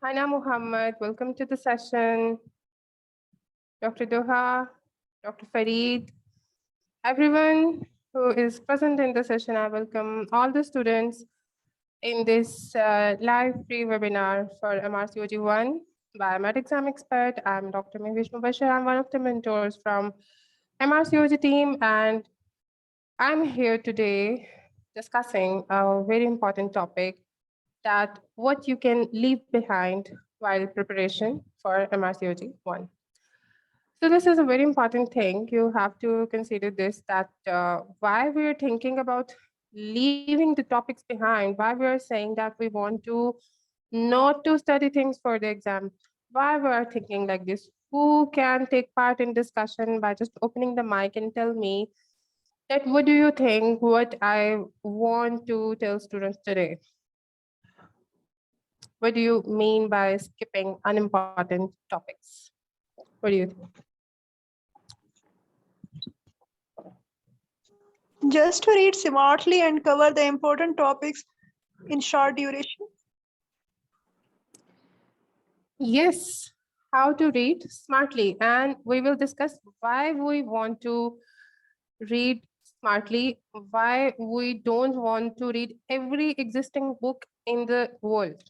Hana Muhammad, welcome to the session. Dr. Doha, Dr. Fareed, everyone who is present in the session, I welcome all the students in this live free webinar for MRCOG-1 by MOOC Exam Expert. I'm Dr. Mehwish Mubashar. I'm one of the mentors from MRCOG team, and I'm here today discussing a very important topic, that what you can leave behind while preparation for MRCOG-1. So this is a very important thing. You have to consider this, that why we're thinking about leaving the topics behind, why we're saying that we want to not to study things for the exam, why we are thinking like this. Who can take part in discussion by just opening the mic and tell me that what do you think, what I want to tell students today? What do you mean by skipping unimportant topics? What do you think? Just to read smartly and cover the important topics in short duration. Yes, how to read smartly. And we will discuss why we want to read smartly, why we don't want to read every existing book in the world.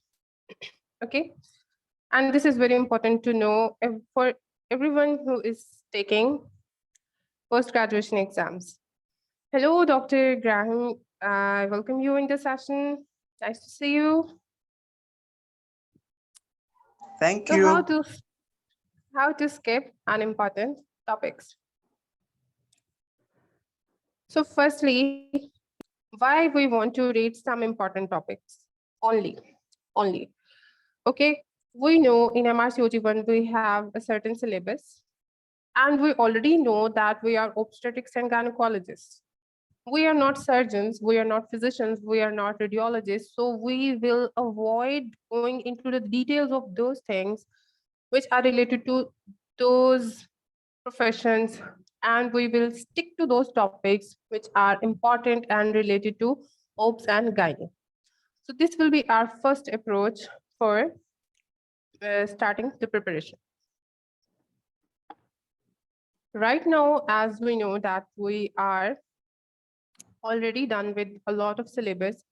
Okay. And this is very important to know for everyone who is taking post-graduation exams. Hello, Dr. Graham. I welcome you in the session. Nice to see you. Thank So you. how to skip unimportant topics. So firstly, why we want to read some important topics only. Okay, we know in MRCOG-1 we have a certain syllabus, and we already know that we are obstetrics and gynecologists. We are not surgeons, we are not physicians, we are not radiologists, so we will avoid going into the details of those things which are related to those professions, and we will stick to those topics which are important and related to OBS and gynae. So this will be our first approach for starting the preparation. Right now, as we know that we are already done with a lot of syllabus,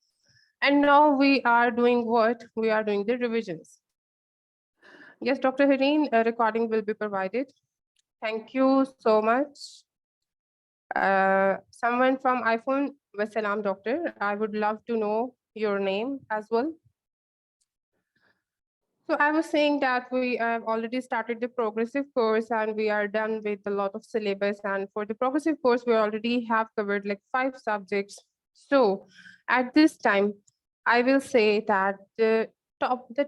and now we are doing what? We are doing the revisions. Yes, Dr. Hareen, a recording will be provided. Thank you so much. Someone from iPhone, Wassalam, doctor. I would love to know your name as well. So I was saying that we have already started the progressive course and we are done with a lot of syllabus. And for the progressive course, we already have covered like 5 subjects. So at this time, I will say that the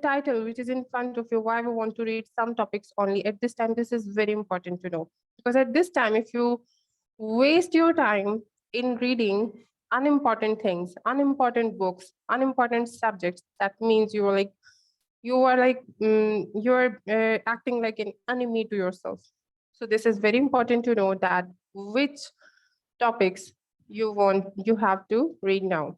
title, which is in front of you, why we want to read some topics only at this time, this is very important to know. Because at this time, if you waste your time in reading unimportant things, unimportant books, unimportant subjects, that means you're acting like an enemy to yourself. So this is very important to know that which topics you have to read now.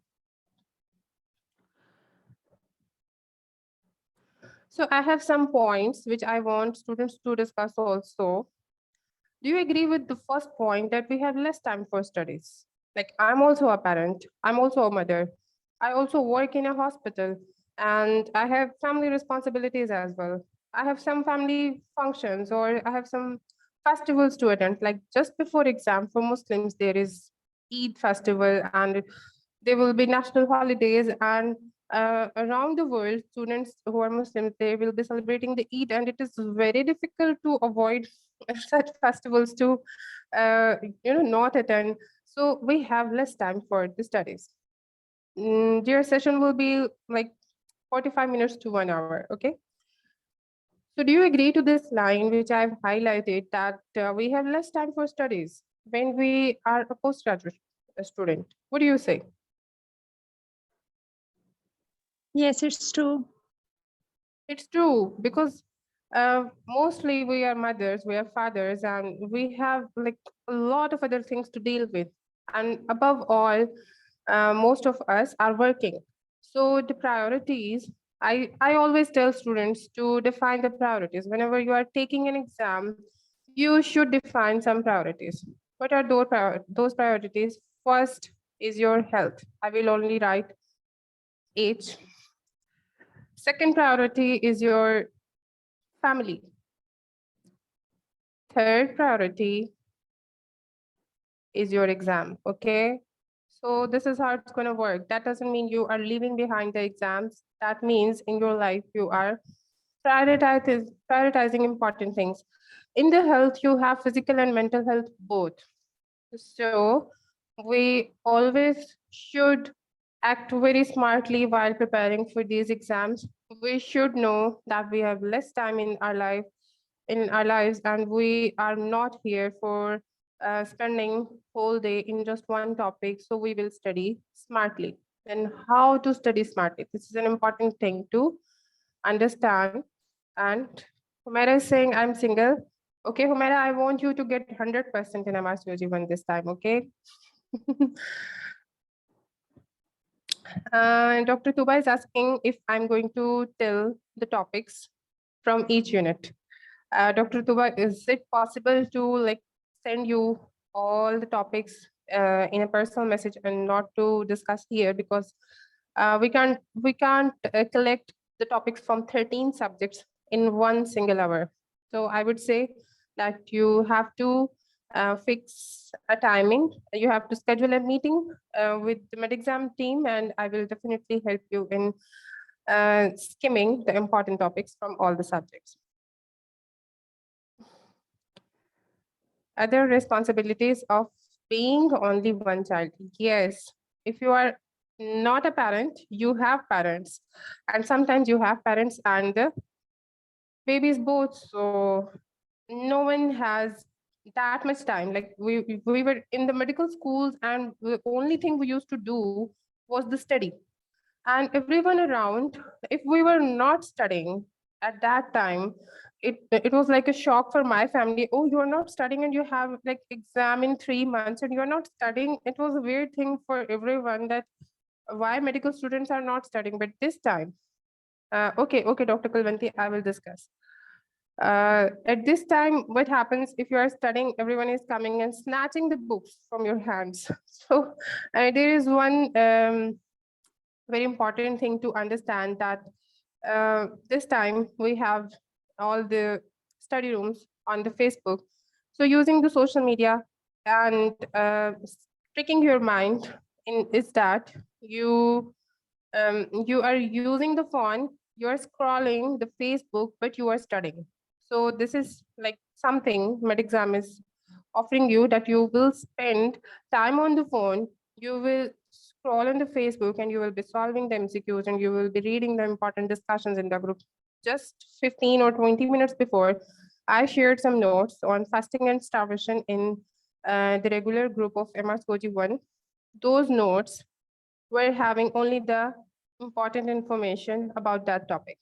So I have some points which I want students to discuss also. Do you agree with the first point that we have less time for studies? Like, I'm also a parent, I'm also a mother, I also work in a hospital, and I have family responsibilities as well. I have some family functions, or I have some festivals to attend. Like just before exam for Muslims, there is Eid festival, and there will be national holidays, and around the world, students who are Muslims, they will be celebrating the Eid, and it is very difficult to avoid such festivals to not attend. So we have less time for the studies. Their session will be like 45 minutes to 1 hour. Okay, so do you agree to this line which I've highlighted, that we have less time for studies when we are a postgraduate student? What do you say? Yes, it's true. It's true, because mostly we are mothers, we are fathers, and we have like a lot of other things to deal with. And above all, most of us are working. So the priorities I always tell students to define the priorities. Whenever you are taking an exam, you should define some priorities. What are those priorities? First is your health. I will only write age. Second priority is your family. Third priority is your exam, okay? So this is how it's gonna work. That doesn't mean you are leaving behind the exams. That means in your life, you are prioritizing important things. In the health, you have physical and mental health both. So we always should act very smartly while preparing for these exams. We should know that we have less time in our lives, and we are not here for spending whole day in just one topic. So we will study smartly. And how to study smartly? This is an important thing to understand. And Humaira is saying, I'm single. Okay, Humaira, I want you to get 100% in MRCOG-1 this time, okay? Dr. Tuba is asking if I'm going to tell the topics from each unit. Dr. Tuba, is it possible to like send you all the topics in a personal message and not to discuss here, because we can't collect the topics from 13 subjects in one single hour. So I would say that you have to fix a timing. You have to schedule a meeting with the med exam team, and I will definitely help you in skimming the important topics from all the subjects. Other responsibilities of being only one child. Yes, if you are not a parent, you have parents, and sometimes you have parents and the babies both. So no one has that much time. Like we were in the medical schools, and the only thing we used to do was the study. And everyone around, if we were not studying at that time, it was like a shock for my family. Oh, you are not studying and you have like exam in 3 months and you're not studying. It was a weird thing for everyone, that why medical students are not studying. But this time, okay, Dr. Kulvanti, I will discuss. At this time, what happens if you are studying, everyone is coming and snatching the books from your hands. So there is one very important thing to understand, that this time we have all the study rooms on the Facebook. So using the social media and tricking your mind is that you are using the phone, you are scrolling the Facebook, but you are studying. So this is like something MedExam is offering you, that you will spend time on the phone, you will scroll on the Facebook, and you will be solving the MCQs, and you will be reading the important discussions in the group. Just 15 or 20 minutes before, I shared some notes on fasting and starvation in the regular group of MRCOG-1. Those notes were having only the important information about that topic.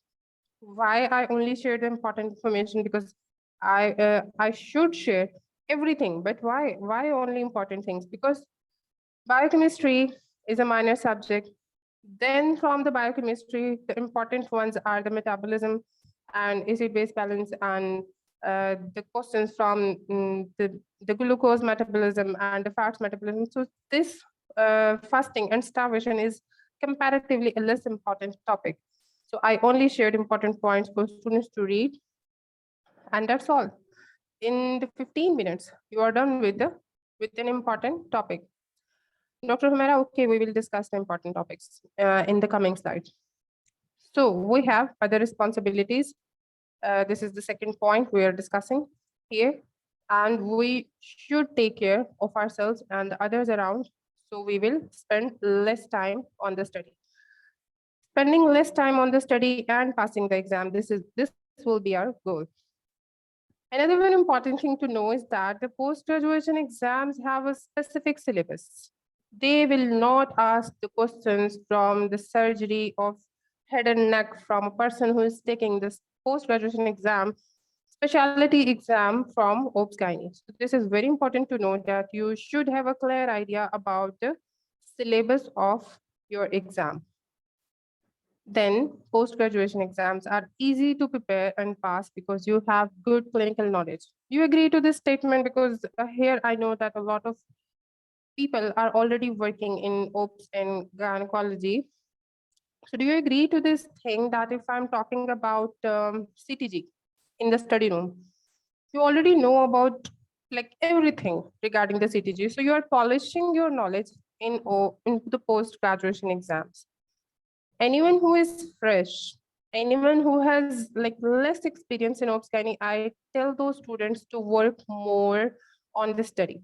Why I only share the important information? Because I should share everything, but why? Why only important things? Because biochemistry is a minor subject. Then from the biochemistry, the important ones are the metabolism and acid-base balance, and the questions from the glucose metabolism and the fats metabolism. So this fasting and starvation is comparatively a less important topic. So I only shared important points for students to read, and that's all. In the 15 minutes, you are done with an important topic. Dr. Humera, okay, we will discuss the important topics in the coming slides. So we have other responsibilities. This is the second point we are discussing here. And we should take care of ourselves and the others around. So we will spend less time on the study. Spending less time on the study and passing the exam, this will be our goal. Another very important thing to know is that the post-graduation exams have a specific syllabus. They will not ask the questions from the surgery of head and neck from a person who is taking this post-graduation exam, specialty exam from OBS-GYN. So this is very important to know, that you should have a clear idea about the syllabus of your exam. Then post-graduation exams are easy to prepare and pass because you have good clinical knowledge. You agree to this statement because here I know that a lot of people are already working in OPS and gynecology. So do you agree to this thing that if I'm talking about CTG in the study room, you already know about like everything regarding the CTG. So you are polishing your knowledge in the post-graduation exams. Anyone who is fresh, anyone who has like less experience in OPS Gynae, I tell those students to work more on the study.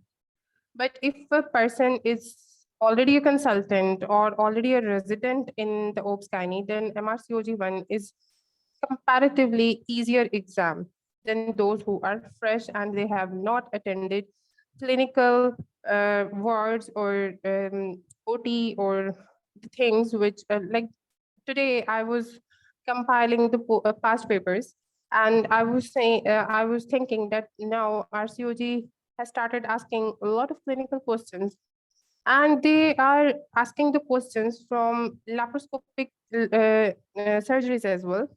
But if a person is already a consultant or already a resident in the OPS Gynae, then MRCOG-1 is comparatively easier exam than those who are fresh and they have not attended clinical wards or OT or the things which like today I was compiling the past papers and I was thinking that now RCOG has started asking a lot of clinical questions and they are asking the questions from laparoscopic surgeries as well.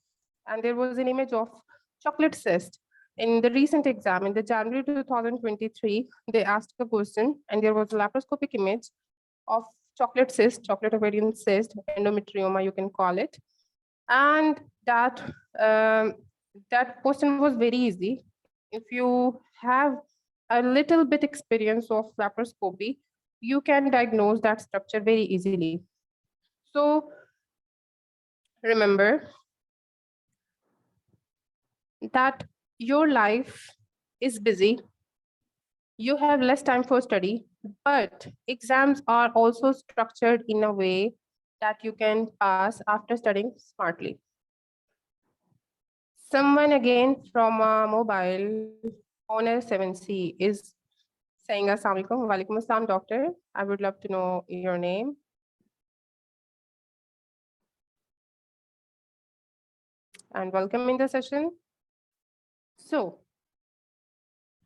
And there was an image of chocolate cyst in the recent exam in the January 2023. They asked a question and there was a laparoscopic image of chocolate cyst, chocolate ovarian cyst, endometrioma, you can call it. And um, that question was very easy. If you have a little bit experience of laparoscopy, you can diagnose that structure very easily. So remember that your life is busy, you have less time for study, but exams are also structured in a way that you can pass after studying smartly. Someone again from a mobile, owner 7C, is saying Assalamu alaikum. Walaikum assalam, doctor. I would love to know your name. And welcome in the session. So,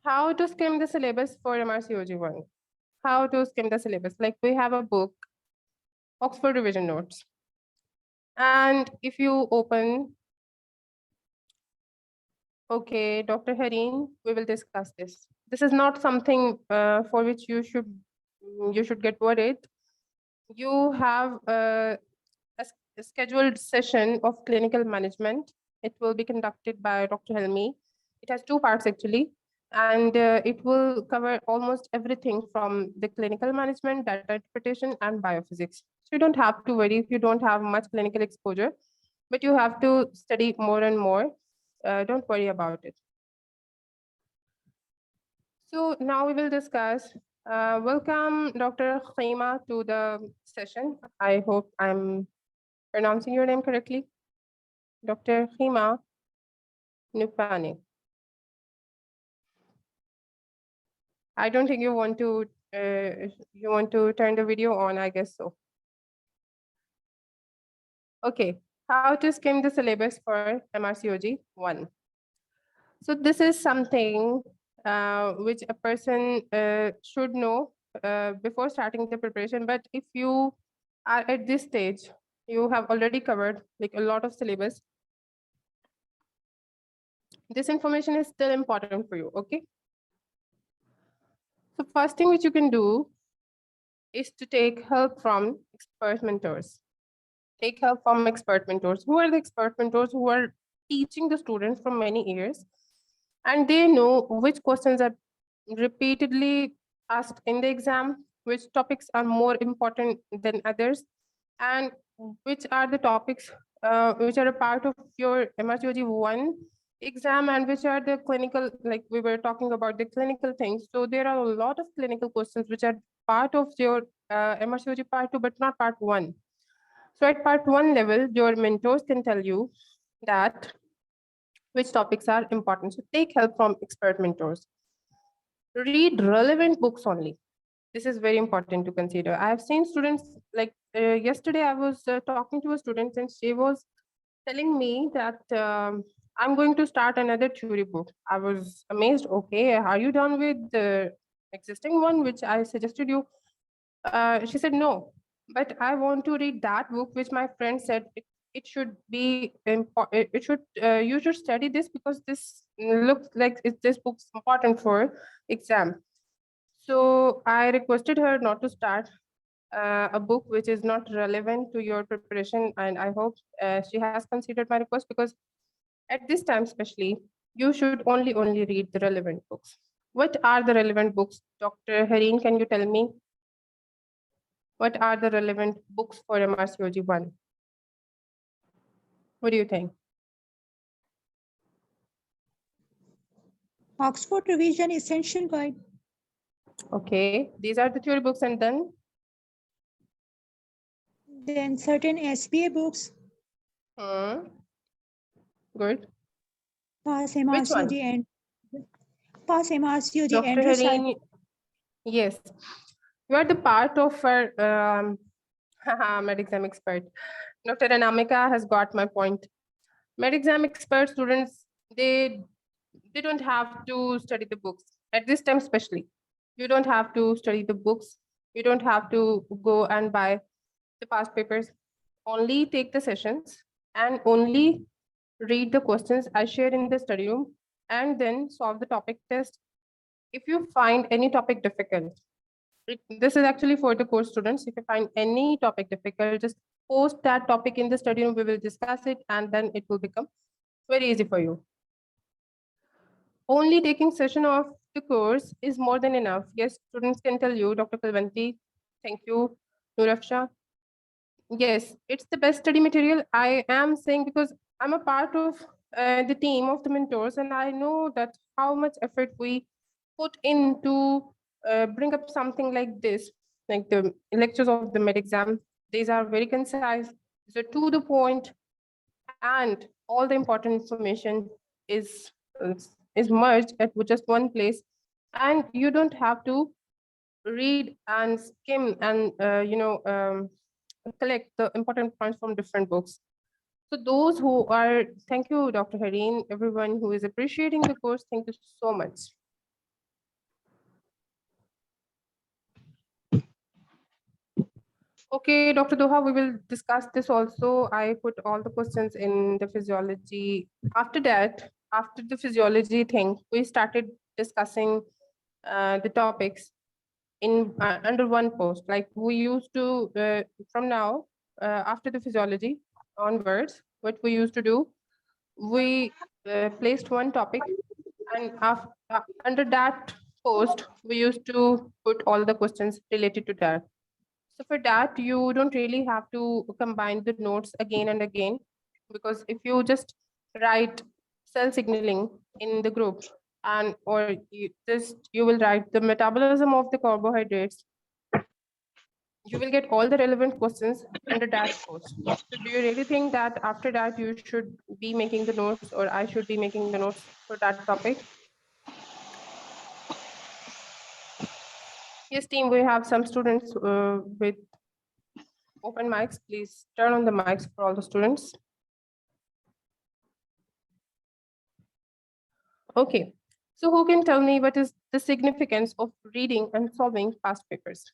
how to skim the syllabus for MRCOG-1? How to skim the syllabus? Like we have a book, Oxford Revision Notes. And if you open, okay, Dr. Hareen, we will discuss this. This is not something for which you should get worried. You have a scheduled session of clinical management. It will be conducted by Dr. Helmi. It has two parts actually, and it will cover almost everything from the clinical management, data interpretation, and biophysics. So you don't have to worry if you don't have much clinical exposure, but you have to study more and more. Don't worry about it. So now we will discuss. Welcome, Dr. Khaima, to the session. I hope I'm pronouncing your name correctly. Dr. Khaima Nupane. I don't think you want to turn the video on, I guess so. Okay, how to skim the syllabus for MRCOG 1. So this is something which a person should know before starting the preparation. But if you are at this stage, you have already covered like a lot of syllabus. This information is still important for you, okay? So first thing which you can do is to take help from expert mentors. Take help from expert mentors. Who are the expert mentors who are teaching the students for many years? And they know which questions are repeatedly asked in the exam, which topics are more important than others, and which are the topics which are a part of your MRCOG-1 exam and which are the clinical, like we were talking about the clinical things. So there are a lot of clinical questions which are part of your MRCOG part 2, but not part 1. So at part 1 level, your mentors can tell you that which topics are important. So take help from expert mentors. Read relevant books only. This is very important to consider. I have seen students like yesterday I was talking to a student and she was telling me that I'm going to start another theory book. I was amazed. Okay, are you done with the existing one which I suggested you? She said no, but I want to read that book which my friend said it should be important. It should you should study this because this looks like this book's important for exam. So I requested her not to start a book which is not relevant to your preparation, and I hope she has considered my request, because at this time especially, you should only read the relevant books. What are the relevant books? Dr. Hareen, can you tell me? What are the relevant books for MRCOG-1? What do you think? Oxford Revision Essential Guide. Okay, these are the theory books, and Then certain SBA books. Good. Pass Which one? MRCOG and Pass MRCOG Dr. and recite. Hareen, yes, you are the part of our med exam expert. Dr. Anamika has got my point. Med exam expert students, they don't have to study the books at this time, especially. You don't have to study the books. You don't have to go and buy the past papers. Only take the sessions and only read the questions I share in the study room, and then solve the topic test. If you find any topic difficult, this is actually for the course students. If you find any topic difficult, just post that topic in the study room. We will discuss it, and then it will become very easy for you. Only taking session of the course is more than enough. Yes, students can tell you, Dr. Kalvanti. Thank you, Nurafsha. Yes, it's the best study material. I am saying because I'm a part of the team of the mentors, and I know that how much effort we put in to bring up something like this, like the lectures of the med exam. These are very concise, these are to the point, and all the important information is merged at just one place, and you don't have to read and skim and collect the important points from different books. So those who are, thank you, Dr. Hareen, everyone who is appreciating the course, thank you so much. Okay, Dr. Doha, we will discuss this also. I put all the questions in the physiology. After that, after the physiology thing, we started discussing the topics in under one post. Like we used to, from now, after the physiology onwards, what we used to do, we placed one topic, and under that post, we used to put all the questions related to that. So for that, you don't really have to combine the notes again and again, because if you just write cell signaling in the group, and or you will write the metabolism of the carbohydrates, you will get all the relevant questions under that post. So do you really think that after that you should be making the notes, or I should be making the notes for that topic? Yes, team, we have some students with open mics. Please turn on the mics for all the students. Okay, so who can tell me what is the significance of reading and solving past papers?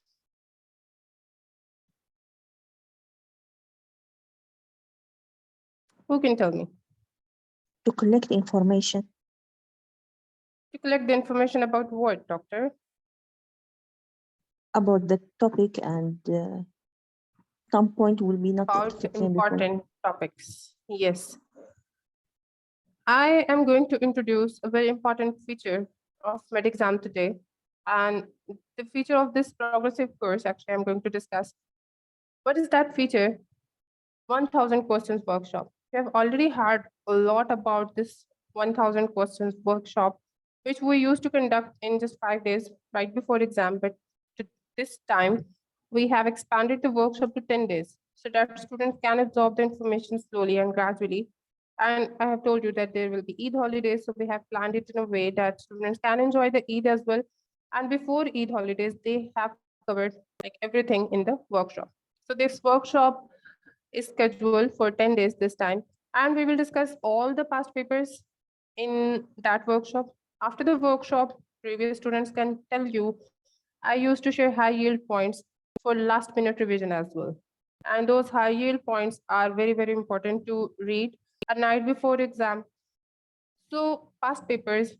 Who can tell me? To collect information. To collect the information about what, doctor? About the topic, and some point will be not About explained important topics. Yes. I am going to introduce a very important feature of med exam today. And the feature of this progressive course, actually, I'm going to discuss. What is that feature? 1000 questions workshop. We have already heard a lot about this 1000 questions workshop, which we used to conduct in just 5 days right before exam. But this time, we have expanded the workshop to 10 days so that students can absorb the information slowly and gradually. And I have told you that there will be Eid holidays, so we have planned it in a way that students can enjoy the Eid as well. And before Eid holidays, they have covered like everything in the workshop. So this workshop is scheduled for 10 days this time, and we will discuss all the past papers in that workshop. After the workshop, previous students can tell you, I used to share high yield points for last minute revision as well. And those high yield points are very, very important to read a night before exam. So past papers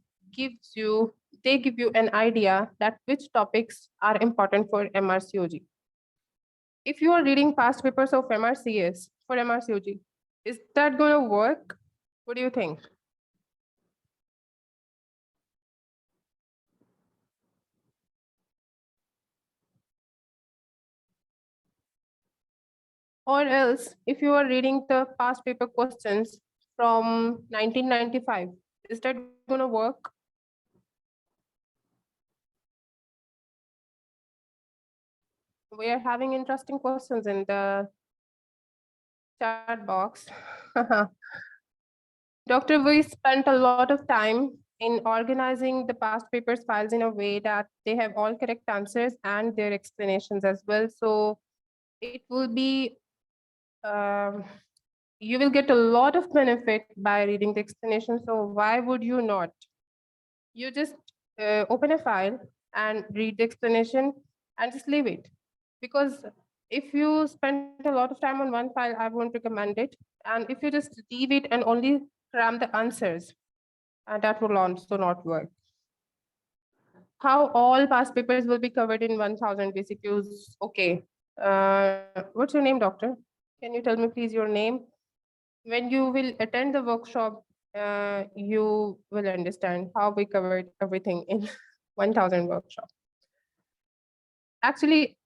they give you an idea that which topics are important for MRCOG. If you are reading past papers of MRCS for MRCOG, is that going to work? What do you think? Or else, if you are reading the past paper questions from 1995, is that going to work? We are having interesting questions in the chat box. Dr. We spent a lot of time in organizing the past papers files in a way that they have all correct answers and their explanations as well. So it will be, you will get a lot of benefit by reading the explanation. So why would you not? You just open a file and read the explanation and just leave it. Because if you spend a lot of time on one file, I won't recommend it. And if you just leave it and only cram the answers, that will also not work. How all past papers will be covered in 1000 BCQs? Okay. What's your name, doctor? Can you tell me please your name? When you will attend the workshop, you will understand how we covered everything in 1000 workshop. Actually,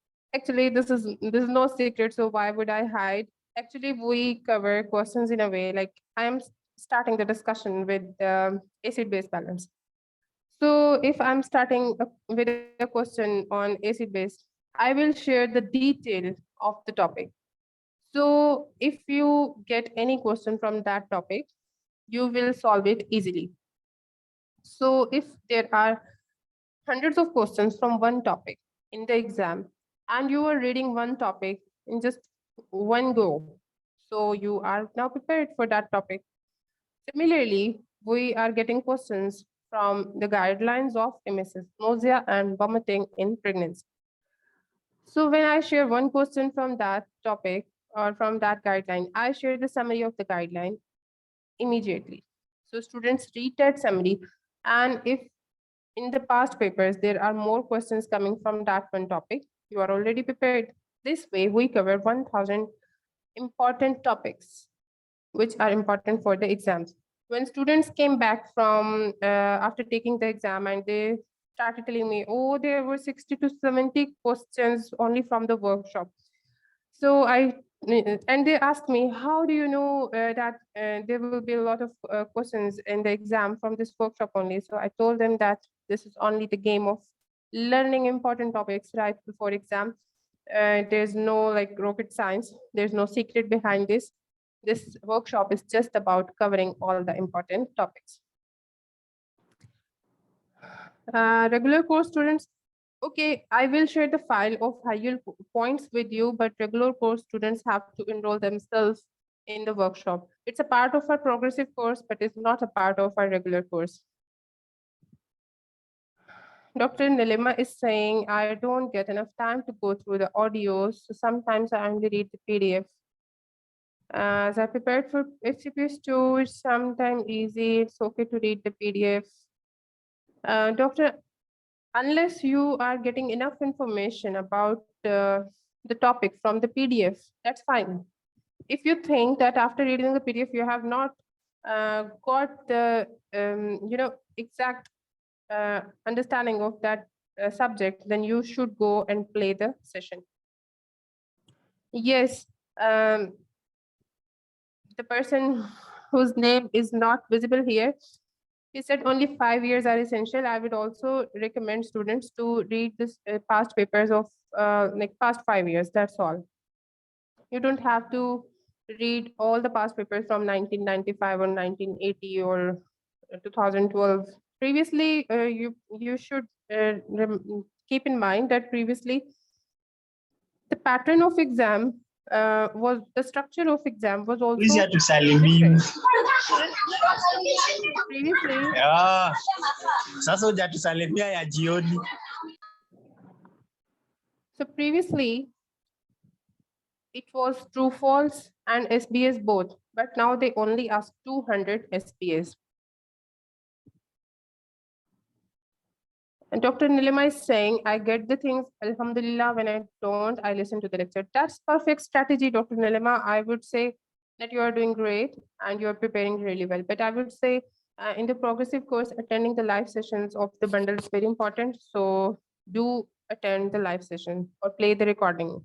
this is no secret, so why would I hide? Actually, we cover questions in a way like I am starting the discussion with acid-base balance. So if I'm starting with a question on acid-base, I will share the detail of the topic. So if you get any question from that topic, you will solve it easily. So if there are hundreds of questions from one topic in the exam, and you are reading one topic in just one go, so you are now prepared for that topic. Similarly, we are getting questions from the guidelines of emesis, nausea and vomiting in pregnancy. So when I share one question from that topic or from that guideline, I share the summary of the guideline immediately. So students read that summary, and if in the past papers there are more questions coming from that one topic, you are already prepared. This way we cover 1000 important topics which are important for the exams. When students came back from after taking the exam and they started telling me, oh, there were 60 to 70 questions only from the workshop. So and they asked me, how do you know that there will be a lot of questions in the exam from this workshop only? So I told them that this is only the game of learning important topics right before exam. There's no like rocket science. There's no secret behind this. This workshop is just about covering all the important topics. Regular course students, okay, I will share the file of high yield points with you, but regular course students have to enroll themselves in the workshop. It's a part of our progressive course, but it's not a part of our regular course. Dr. Nilima is saying, I don't get enough time to go through the audios, so sometimes I only read the PDF. As I prepared for FCPS2, it's sometimes easy, it's okay to read the PDF. Doctor, unless you are getting enough information about the topic from the PDF, that's fine. If you think that after reading the PDF, you have not got the exact understanding of that subject, then you should go and play the session. Yes, the person whose name is not visible here, he said only 5 years are essential. I would also recommend students to read this past papers of like past 5 years, that's all. You don't have to read all the past papers from 1995 or 1980 or 2012. Previously, you should keep in mind that previously the pattern of exam was the structure of exam was also different. Previously, Sasa hujatusalimia ya jioni. so previously it was true, false, and SBS both, but now they only ask 200 SBS. And Dr. Nilima is saying, I get the things, Alhamdulillah, when I don't, I listen to the lecture. That's perfect strategy, Dr. Nilima. I would say that you are doing great and you're preparing really well. But I would say in the progressive course, attending the live sessions of the bundle is very important. So do attend the live session or play the recording.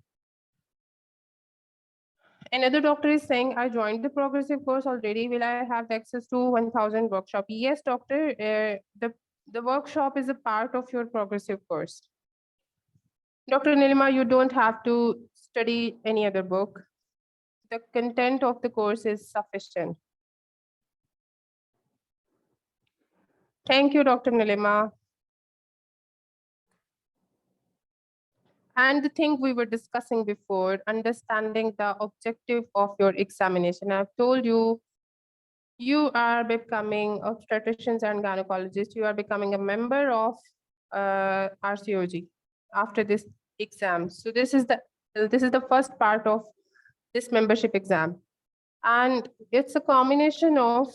Another doctor is saying, I joined the progressive course already. Will I have access to 1000 workshop? Yes, doctor. The workshop is a part of your progressive course. Dr. Nilima, you don't have to study any other book. The content of the course is sufficient. Thank you, Dr. Nilima. And the thing we were discussing before, understanding the objective of your examination. I've told you, you are becoming obstetricians and gynecologists. You are becoming a member of RCOG after this exam. So this is the first part of this membership exam. And it's a combination of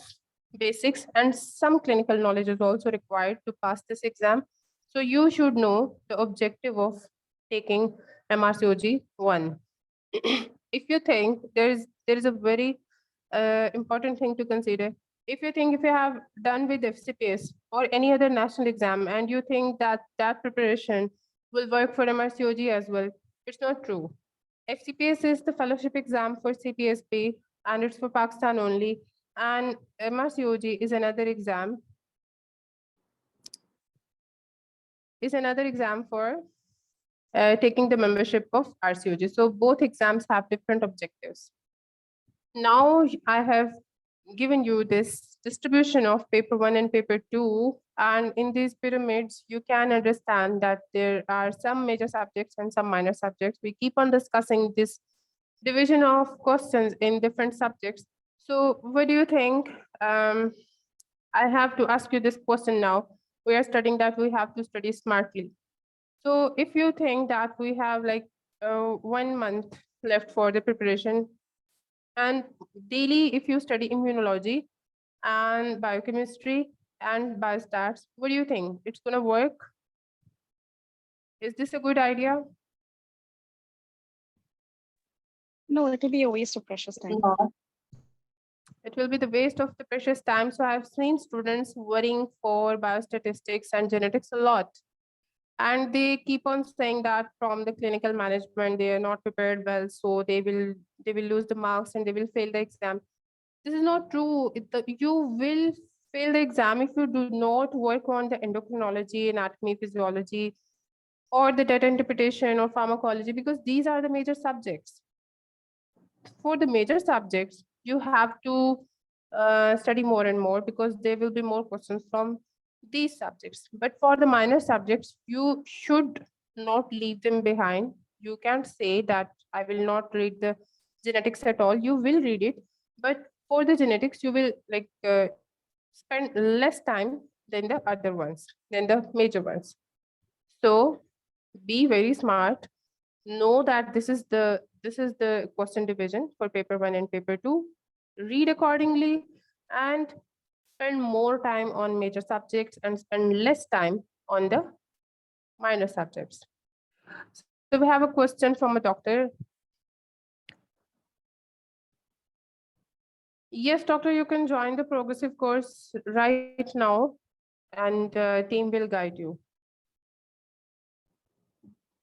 basics and some clinical knowledge is also required to pass this exam. So you should know the objective of taking MRCOG-1. If you think there is a very important thing to consider. If you have done with FCPS or any other national exam and you think that that preparation will work for MRCOG as well, it's not true. FCPS is the fellowship exam for CPSP and it's for Pakistan only. And MRCOG is another exam for taking the membership of RCOG. So both exams have different objectives. Now I have given you this distribution of paper 1 and paper 2, and in these pyramids, you can understand that there are some major subjects and some minor subjects. We keep on discussing this division of questions in different subjects. So what do you think? I have to ask you this question now. We are studying that we have to study smartly. So if you think that we have like 1 month left for the preparation, and daily, if you study immunology and biochemistry and biostats, what do you think? It's going to work? Is this a good idea? No, it will be a waste of precious time. It will be the waste of the precious time. So I've seen students worrying for biostatistics and genetics a lot. And they keep on saying that from the clinical management, they are not prepared well, so they will lose the marks and they will fail the exam. This is not true. You will fail the exam if you do not work on the endocrinology, anatomy, physiology, or the data interpretation or pharmacology, because these are the major subjects. For the major subjects, you have to study more and more because there will be more questions from these subjects. But for the minor subjects, you should not leave them behind. You can't say that I will not read the genetics at all. You will read it, but for the genetics, you will spend less time than the other ones, than the major ones. So be very smart. Know that this is the question division for paper 1 and paper 2. Read accordingly and spend more time on major subjects and spend less time on the minor subjects. So we have a question from a doctor. Yes, doctor, you can join the progressive course right now and team will guide you.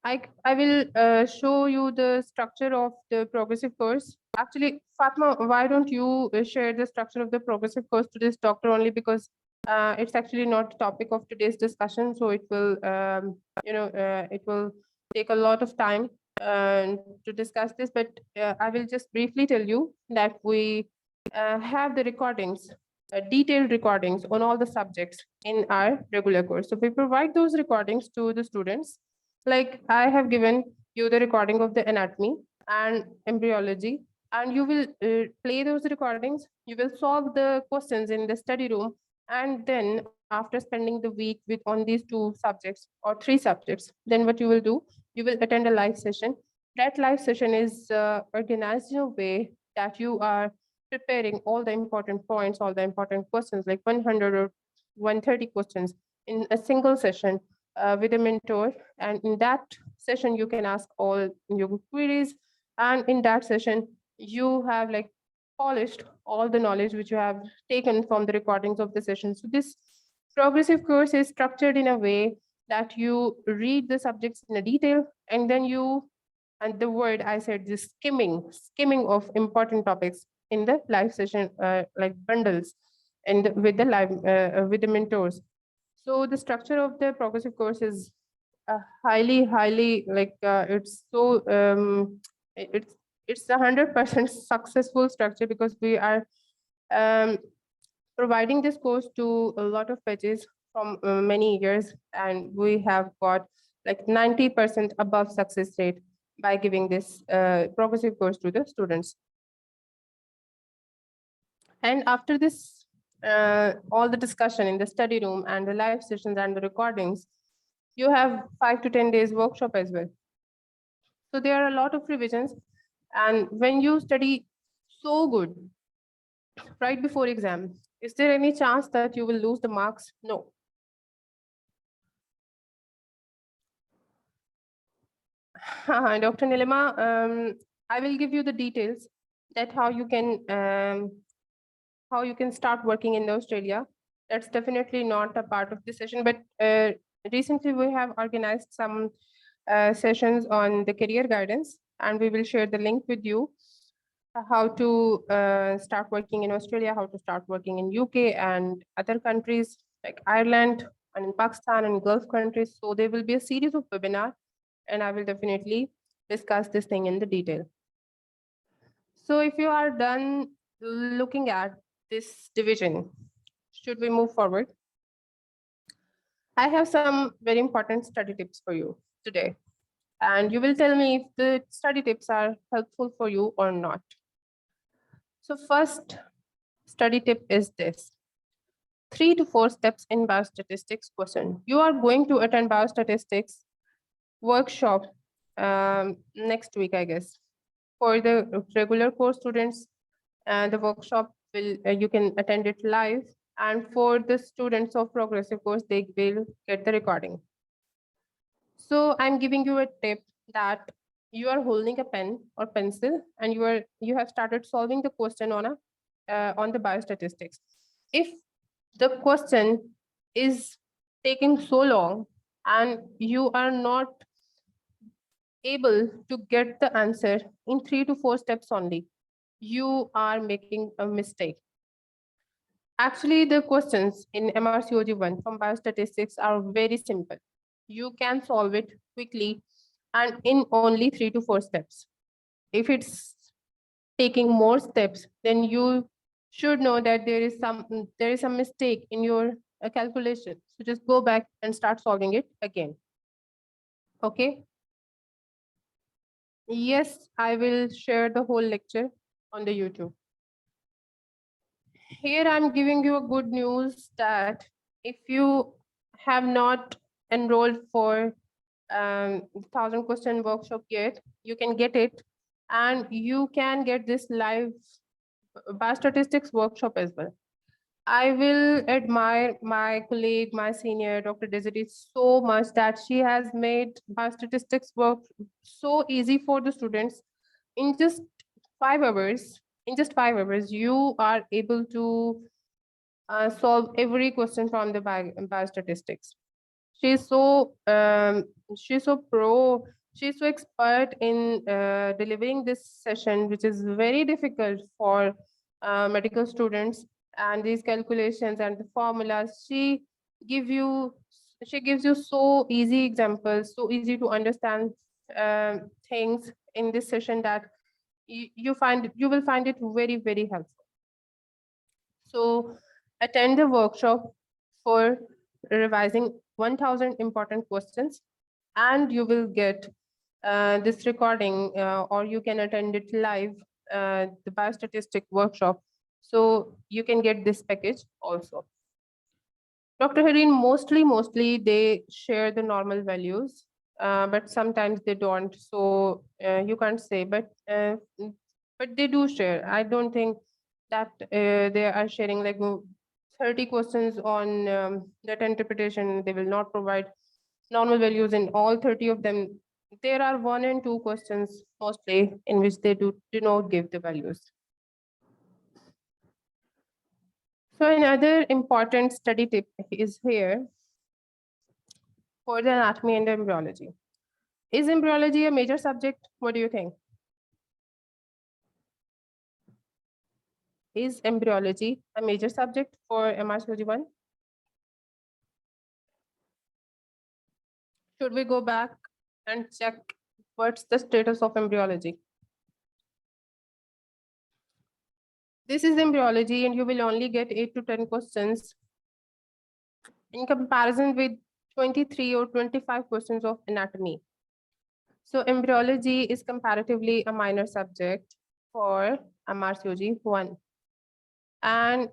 I will show you the structure of the progressive course. Actually, Fatma, why don't you share the structure of the progressive course to this doctor only, because it's actually not the topic of today's discussion. So it will, it will take a lot of time to discuss this, but I will just briefly tell you that we have the recordings, detailed recordings on all the subjects in our regular course. So we provide those recordings to the students. Like I have given you the recording of the anatomy and embryology, and you will play those recordings. You will solve the questions in the study room. And then after spending the week with on these 2 subjects or 3 subjects, then what you will do, you will attend a live session That live session is organized in a way that you are preparing all the important points, all the important questions, like 100 or 130 questions in a single session with a mentor. And in that session, you can ask all your queries. And in that session, you have like polished all the knowledge which you have taken from the recordings of the session. So this progressive course is structured in a way that you read the subjects in a detail, and then and the word I said, this skimming of important topics in the live session, like bundles, and with the live with the mentors. So the structure of the progressive course is highly like it's so it's 100% successful structure, because we are um, providing this course to a lot of batches from many years, and we have got like 90% above success rate by giving this progressive course to the students. And after this, all the discussion in the study room and the live sessions and the recordings, you have 5 to 10 days workshop as well. So there are a lot of revisions, and when you study so good right before exam, is there any chance that you will lose the marks? No. Dr. Nilima, I will give you the details that how you can start working in Australia. That's definitely not a part of the session, but recently we have organized some sessions on the career guidance, and we will share the link with you how to start working in Australia, how to start working in UK and other countries like Ireland and in Pakistan and Gulf countries. So there will be a series of webinar, and I will definitely discuss this thing in the detail. So if you are done looking at this division, should we move forward? I have some very important study tips for you today, and you will tell me if the study tips are helpful for you or not. So first study tip is this: 3 to 4 steps in biostatistics question. You are going to attend biostatistics workshop next week, I guess. For the regular course students, the workshop will you can attend it live, and for the students of progressive course, they will get the recording. So I'm giving you a tip that you are holding a pen or pencil, and you have started solving the question on the biostatistics. If the question is taking so long and you are not able to get the answer in 3 to 4 steps only, you are making a mistake. Actually, the questions in MRCOG-1 from biostatistics are very simple. You can solve it quickly and in only 3 to 4 steps. If it's taking more steps, then you should know that there is some mistake in your calculation. So just go back and start solving it again. Okay. Yes, I will share the whole lecture on the YouTube. Here I'm giving you a good news that if you have not enrolled for 1000 question workshop yet, you can get it, and you can get this live biostatistics workshop as well. I will admire my colleague, my senior, Dr. Desiree, so much that she has made biostatistics work so easy for the students. In just 5 hours, you are able to solve every question from the biostatistics. She's so pro. She's so expert in delivering this session, which is very difficult for medical students. And these calculations and the formulas, she gives you so easy examples, so easy to understand things in this session that you will find it very, very helpful. So attend the workshop for revising 1000 important questions, and you will get this recording, or you can attend it live, the biostatistic workshop. So you can get this package also. Dr. Hareen, mostly they share the normal values but sometimes they don't. So you can't say, but they do share. I don't think that they are sharing like 30 questions on data interpretation. They will not provide normal values in all 30 of them. There are 1 and 2 questions mostly in which they do not give the values. So another important study tip is here for the anatomy and embryology. Is embryology a major subject? What do you think? Is embryology a major subject for MRCOG-1? Should we go back and check what's the status of embryology? This is embryology, and you will only get 8 to 10 questions in comparison with 23 or 25 questions of anatomy. So embryology is comparatively a minor subject for MRCOG-1. And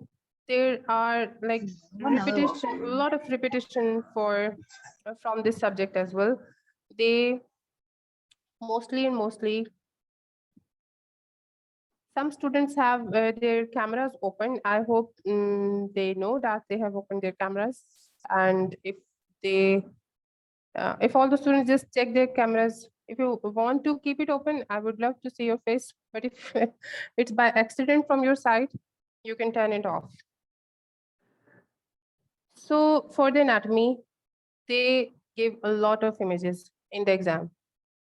there are like repetition, a lot of repetition for from this subject as well. They mostly some students have their cameras open. I hope they know that they have opened their cameras. And if they, if all the students just check their cameras, if you want to keep it open, I would love to see your face. But if it's by accident from your side, you can turn it off. So for the anatomy, they give a lot of images in the exam.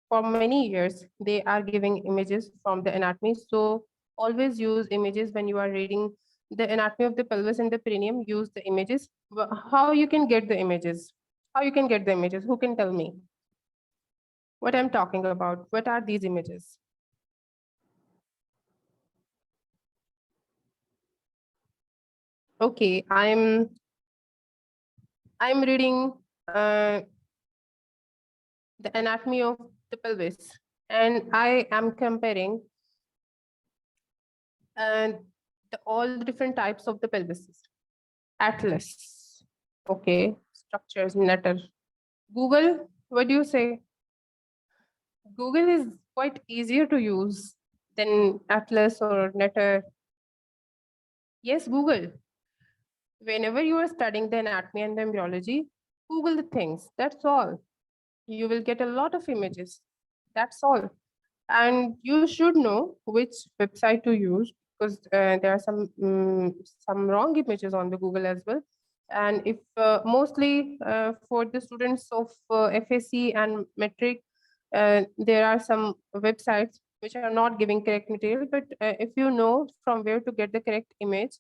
For many years, they are giving images from the anatomy. So always use images when you are reading the anatomy of the pelvis and the perineum, use the images. How you can get the images? How you can get the images? Who can tell me what I'm talking about? What are these images? Okay, I'm reading the anatomy of the pelvis, and I am comparing all the different types of the pelvises. Atlas, okay, structures, Nutter. Google, what do you say? Google is quite easier to use than Atlas or Nutter. Yes, Google. Whenever you are studying the anatomy and the embryology, Google the things. That's all. You will get a lot of images. That's all. And you should know which website to use, because there are some wrong images on the Google as well. And if mostly for the students of FSC and metric, there are some websites which are not giving correct material. But if you know from where to get the correct image,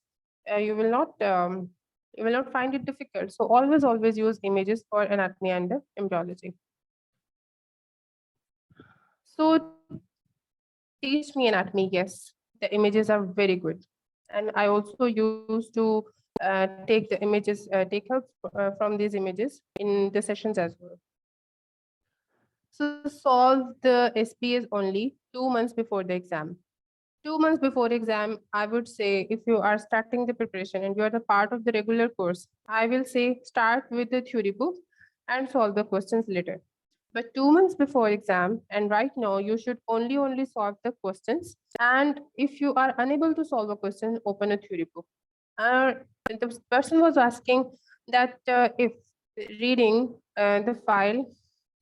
you will not find it difficult. So always use images for anatomy and embryology. So teach me anatomy, yes, the images are very good. And I also used to take the images, take help from these images in the sessions as well. So solve the SPAs only 2 months before the exam. 2 months before exam, I would say if you are starting the preparation and you are the part of the regular course, I will say start with the theory book and solve the questions later. But 2 months before exam, and right now you should only solve the questions. And if you are unable to solve a question, open a theory book. The person was asking that if reading the file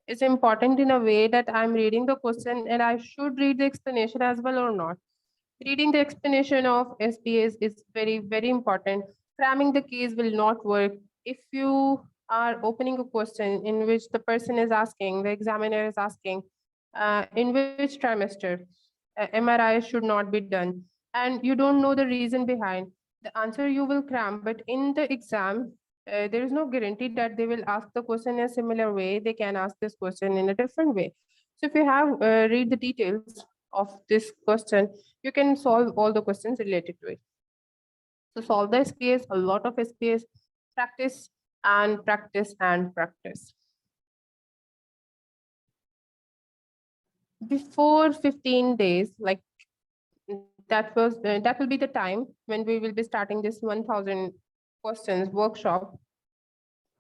is important in a way that I'm reading the question and I should read the explanation as well or not. Reading the explanation of SPAs is very important. Cramming the keys will not work. If you are opening a question in which the person is asking, the examiner is asking, in which trimester MRI should not be done, and you don't know the reason behind, the answer you will cram. But in the exam, there is no guarantee that they will ask the question in a similar way. They can ask this question in a different way. So if you have read the details of this question, you can solve all the questions related to it. So solve the SPAs, a lot of SPAs, practice and practice and practice. Before 15 days, like that will be the time when we will be starting this 1000 questions workshop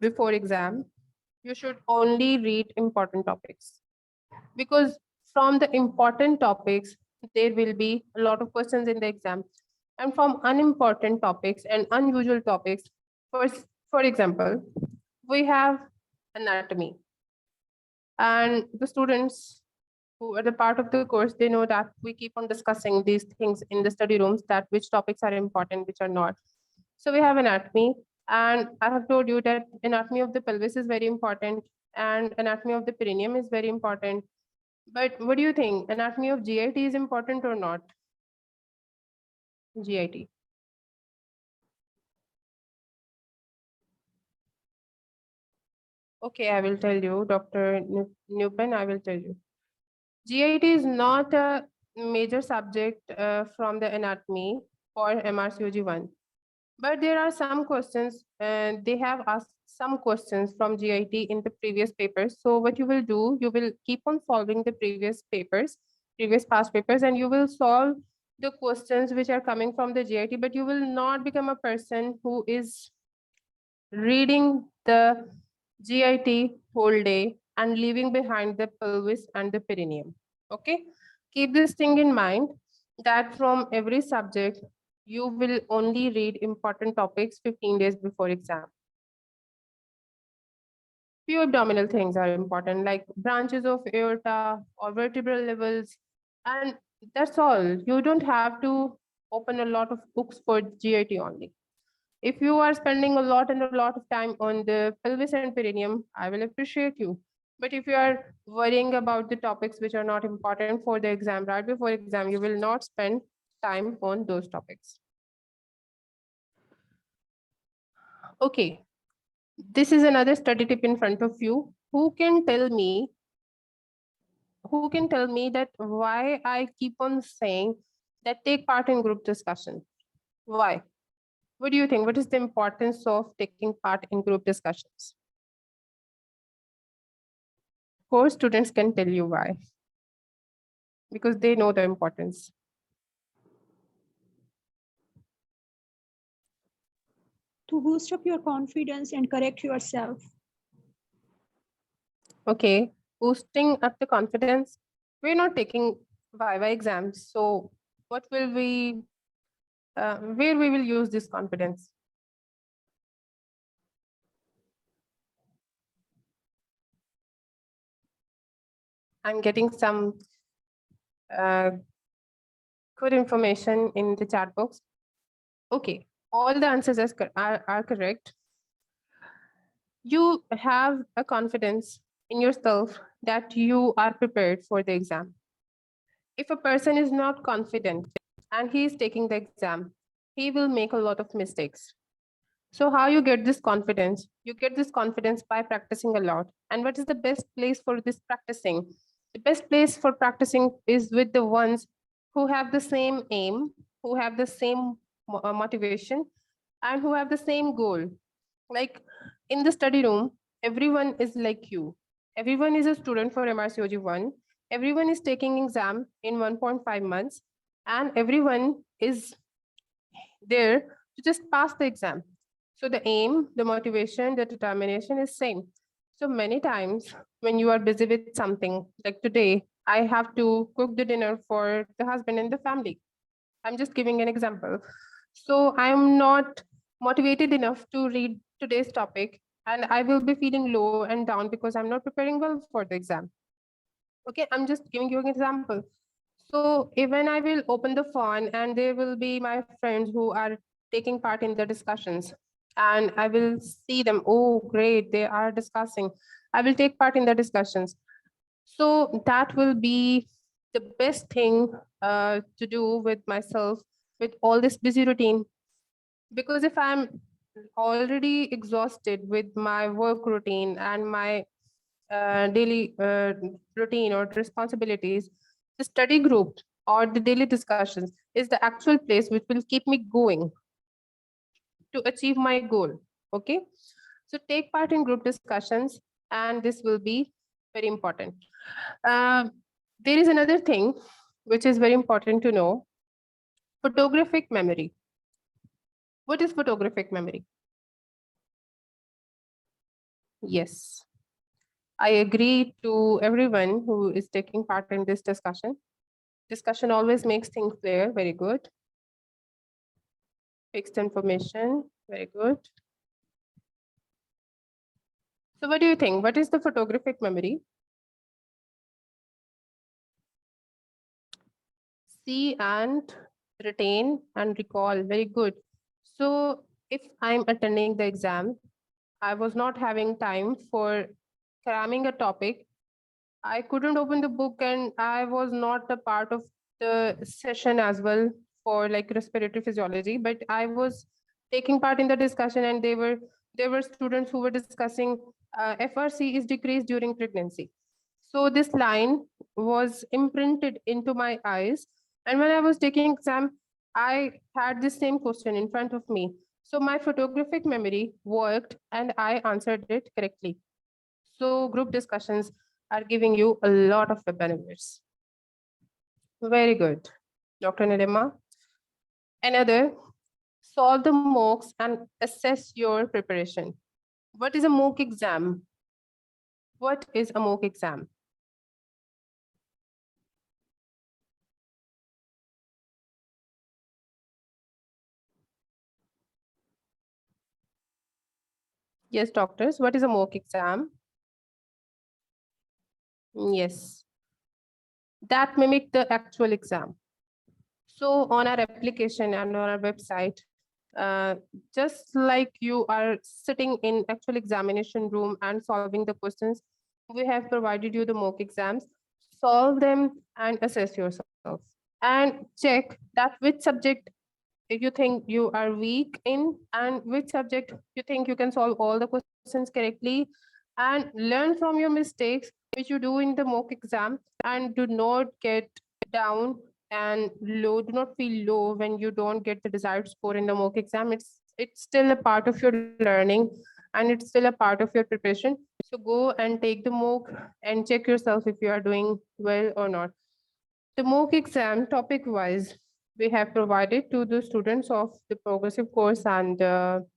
before exam. you should only read important topics, because from the important topics, there will be a lot of questions in the exam. And from unimportant topics and unusual topics, for example, we have anatomy. And the students who are the part of the course, they know that we keep on discussing these things in the study rooms, that which topics are important, which are not. So we have anatomy, and I have told you that anatomy of the pelvis is very important and anatomy of the perineum is very important. But what do you think? Anatomy of GIT is important or not? GIT. Okay, I will tell you, Dr. Newpen, I will tell you. GIT is not a major subject from the anatomy for MRCOG-1. But there are some questions, and they have asked some questions from GIT in the previous papers. So what you will do, you will keep on solving the previous papers, previous past papers, and you will solve the questions which are coming from the GIT, but you will not become a person who is reading the GIT whole day and leaving behind the pelvis and the perineum. Okay, keep this thing in mind, that from every subject, you will only read important topics 15 days before exam. Few abdominal things are important, like branches of aorta or vertebral levels, and that's all. You don't have to open a lot of books for GIT only. If you are spending a lot of time on the pelvis and perineum, I will appreciate you. But if you are worrying about the topics which are not important for the exam, right before exam, you will not spend time on those topics. Okay, this is another study tip in front of you. Who can tell me that why I keep on saying that take part in group discussion? Why? What do you think? What is the importance of taking part in group discussions? Of course, students can tell you why, because they know the importance. To boost up your confidence and correct yourself. Okay, boosting up the confidence. We're not taking Viva exams, so what will we, where we will use this confidence? I'm getting some good information in the chat box. Okay, all the answers are correct. You have a confidence in yourself that you are prepared for the exam. If a person is not confident and he is taking the exam, he will make a lot of mistakes. So how you get this confidence? You get this confidence by practicing a lot. And what is the best place for this practicing? The best place for practicing is with the ones who have the same aim, who have the same motivation, and who have the same goal. Like in the study room, everyone is like you. Everyone is a student for MRCOG-1. Everyone is taking exam in 1.5 months, and everyone is there to just pass the exam. So the aim, the motivation, the determination is same. So many times when you are busy with something, like today, I have to cook the dinner for the husband and the family. I'm just giving an example. So I'm not motivated enough to read today's topic, and I will be feeling low and down because I'm not preparing well for the exam. Okay, I'm just giving you an example. So even I will open the phone and there will be my friends who are taking part in the discussions, and I will see them, oh, great, they are discussing. I will take part in the discussions. So that will be the best thing to do with myself with all this busy routine. Because if I'm already exhausted with my work routine and my daily routine or responsibilities, the study group or the daily discussions is the actual place which will keep me going to achieve my goal. Okay, so take part in group discussions, and this will be very important. There is another thing which is very important to know: photographic memory. What is photographic memory? Yes, I agree to everyone who is taking part in this discussion. Discussion always makes things clear. Very good. Fixed information. Very good. So what do you think? What is the photographic memory? See and retain and recall. Very good. So if I'm attending the exam, I was not having time for cramming a topic. I couldn't open the book and I was not a part of the session as well for like respiratory physiology, but I was taking part in the discussion, and there were students who were discussing FRC is decreased during pregnancy. So this line was imprinted into my eyes, and when I was taking exam, I had the same question in front of me. So my photographic memory worked and I answered it correctly. So group discussions are giving you a lot of benefits. Very good. Dr. Nilima. Another, solve the MOOCs and assess your preparation. What is a MOOC exam? What is a MOOC exam? Yes, doctors, what is a MOOC exam? Yes, that mimic the actual exam. So on our application and on our website, just like you are sitting in actual examination room and solving the questions, we have provided you the mock exams. Solve them and assess yourself. And check that which subject you think you are weak in and which subject you think you can solve all the questions correctly, and learn from your mistakes which you do in the mock exam, and do not get down and low. Do not feel low when you don't get the desired score in the mock exam. It's still a part of your learning and it's still a part of your preparation. So go and take the mock and check yourself if you are doing well or not. The MOOC exam topic wise, we have provided to the students of the progressive course and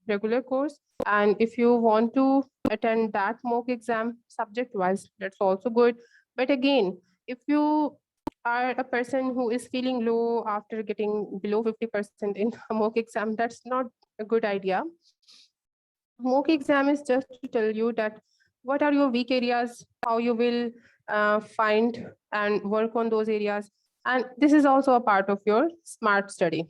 regular course. And if you want to attend that MOOC exam subject wise, that's also good. But again, if you are a person who is feeling low after getting below 50% in a MOOC exam, that's not a good idea. MOOC exam is just to tell you that what are your weak areas, how you will find and work on those areas. And this is also a part of your smart study.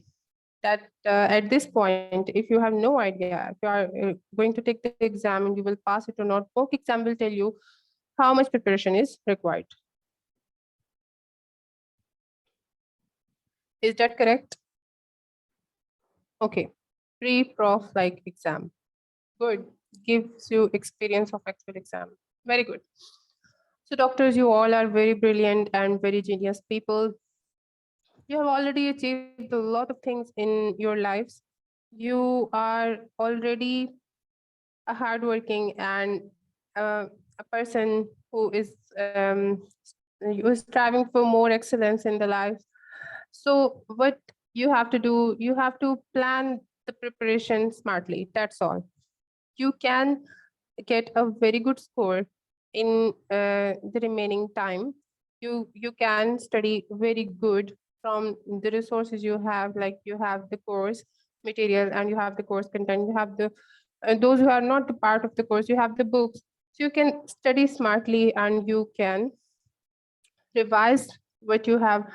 That at this point, if you have no idea, if you are going to take the exam and you will pass it or not, MOOC exam will tell you how much preparation is required. Is that correct? Okay, pre-prof like exam. Good, gives you experience of actual exam. Very good. So doctors, you all are very brilliant and very genius people. You have already achieved a lot of things in your lives. You are already a hardworking and a person who is striving for more excellence in the life. So what you have to do, you have to plan the preparation smartly. That's all. You can get a very good score in the remaining time. You can study very good from the resources you have, like you have the course material and you have the course content, you have the those who are not the part of the course, you have the books. So you can study smartly and you can revise what you have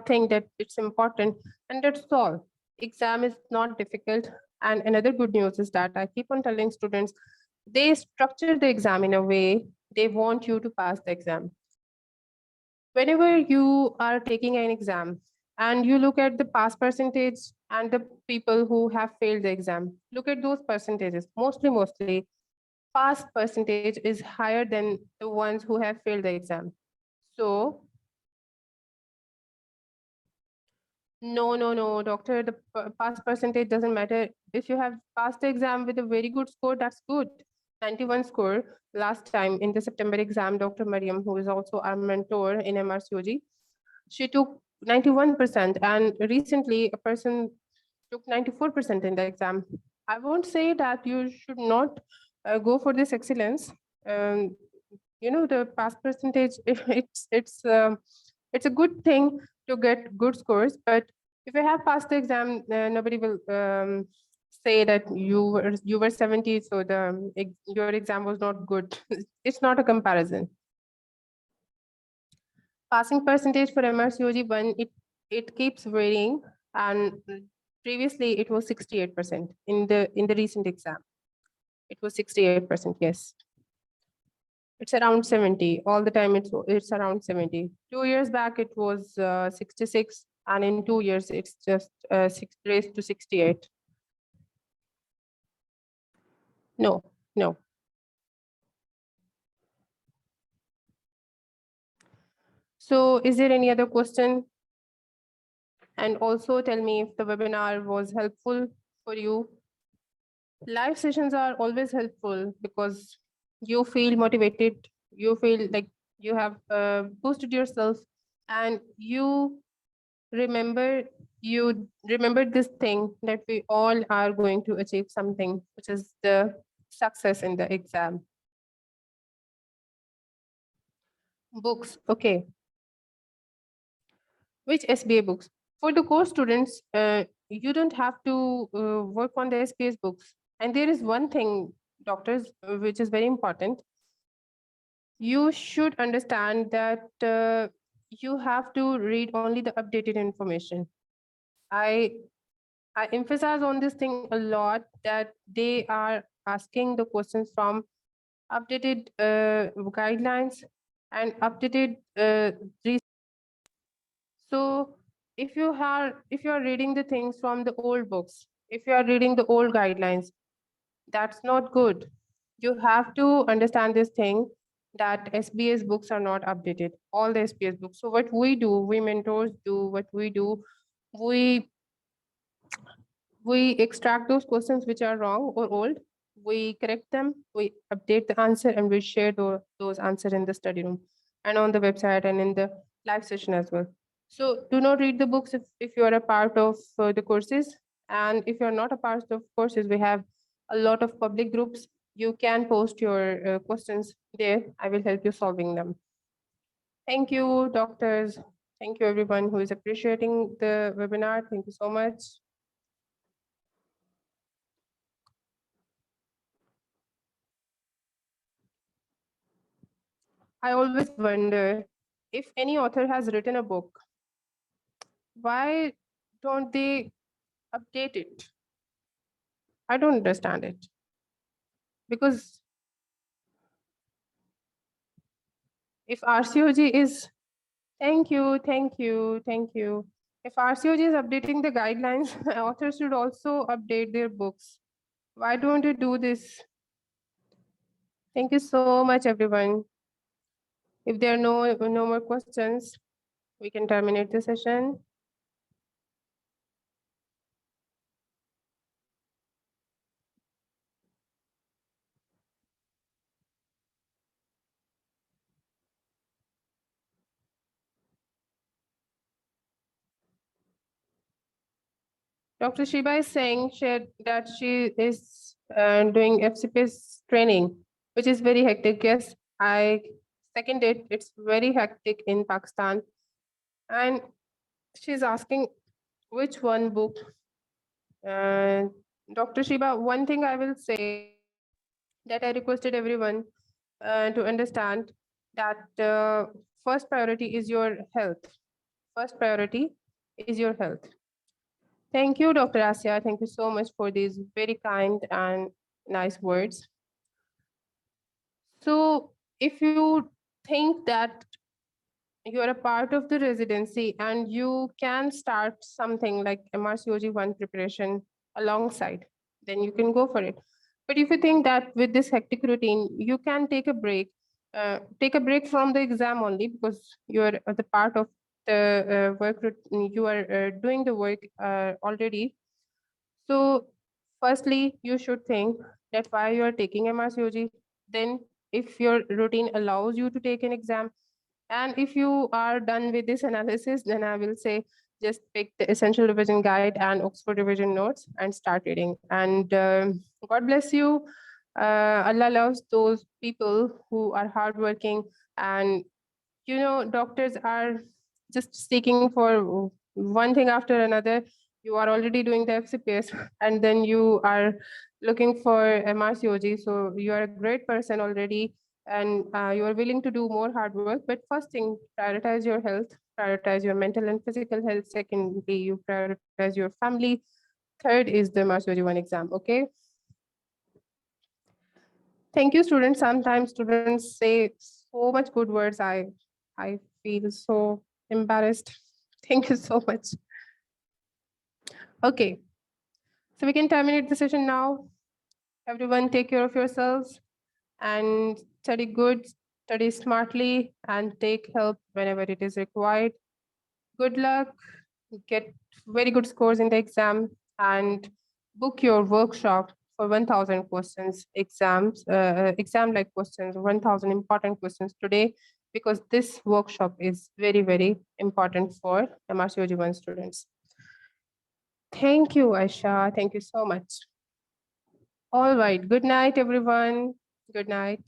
think that it's important, and that's all. Exam is not difficult. And another good news is that I keep on telling students, they structure the exam in a way they want you to pass the exam. Whenever you are taking an exam and you look at the pass percentage and the people who have failed the exam, look at those percentages. Mostly pass percentage is higher than the ones who have failed the exam. So no, doctor, the pass percentage doesn't matter. If you have passed the exam with a very good score, that's good. 91 score last time in the September exam, Dr. Mariam, who is also our mentor in MRCOG, she took 91%, and recently a person took 94% in the exam. I won't say that you should not go for this excellence, The pass percentage, it's a good thing to get good scores, but if you have passed the exam, nobody will say that you were 70, so your exam was not good. It's not a comparison. Passing percentage for MRCOG-1, it keeps varying, and previously it was 68% in the recent exam. It was 68%, yes. It's around 70 all the time. It's around 70. 2 years back it was 66, and in 2 years it's just raised to 68. No. So is there any other question? And also tell me if the webinar was helpful for you. Live sessions are always helpful because you feel motivated, you feel like you have boosted yourself, and you remember this thing that we all are going to achieve something, which is the success in the exam. Books, okay. Which SBA books? For the core students, you don't have to work on the SBS books. And there is one thing, doctors, which is very important. You should understand that you have to read only the updated information. I emphasize on this thing a lot, that they are asking the questions from updated guidelines and updated So if you are reading the things from the old books, if you are reading the old guidelines, that's not good. You have to understand this thing, that SBS books are not updated, all the SBS books. So what we do, we mentors do, we extract those questions which are wrong or old, we correct them, we update the answer, and we share those answers in the study room and on the website and in the live session as well. So do not read the books if you are a part of the courses. And if you're not a part of courses, we have a lot of public groups. You can post your questions there. I will help you solving them. Thank you, doctors. Thank you, everyone who is appreciating the webinar. Thank you so much. I always wonder, if any author has written a book, why don't they update it? I don't understand it. Because if RCOG is, thank you. If RCOG is updating the guidelines, authors should also update their books. Why don't they do this? Thank you so much, everyone. If there are no more questions, we can terminate the session. Dr. Shiba is saying that she is doing FCPS training, which is very hectic. Yes, I second it. It's very hectic in Pakistan. And she's asking which one book. Dr. Shiba, one thing I will say, that I requested everyone to understand that first priority is your health. First priority is your health. Thank you, Dr. Asya. Thank you so much for these very kind and nice words. So if you think that you are a part of the residency and you can start something like MRCOG-1 preparation alongside, then you can go for it. But if you think that with this hectic routine, you can take a break from the exam only, because you are the part of the work, you are doing the work already. So firstly, you should think that why you are taking MRCOG. Then if your routine allows you to take an exam, and if you are done with this analysis, then I will say just pick the Essential Revision Guide and Oxford Revision Notes and start reading. And God bless you. Allah loves those people who are hardworking, and doctors are just seeking for one thing after another. You are already doing the FCPS, and then you are looking for MRCOG. So you are a great person already, and you are willing to do more hard work. But first thing, prioritize your health, prioritize your mental and physical health. Secondly, you prioritize your family. Third is the MRCOG-1 exam. Okay. Thank you, students. Sometimes students say so much good words. I feel so embarrassed. Thank you so much. Okay, so we can terminate the session now. Everyone take care of yourselves and study good, study smartly, and take help whenever it is required. Good luck, get very good scores in the exam, and book your workshop for 1000 questions, exam-like questions, 1000 important questions today, because this workshop is very, very important for MRCOG-1 students. Thank you, Aisha. Thank you so much. All right. Good night, everyone. Good night.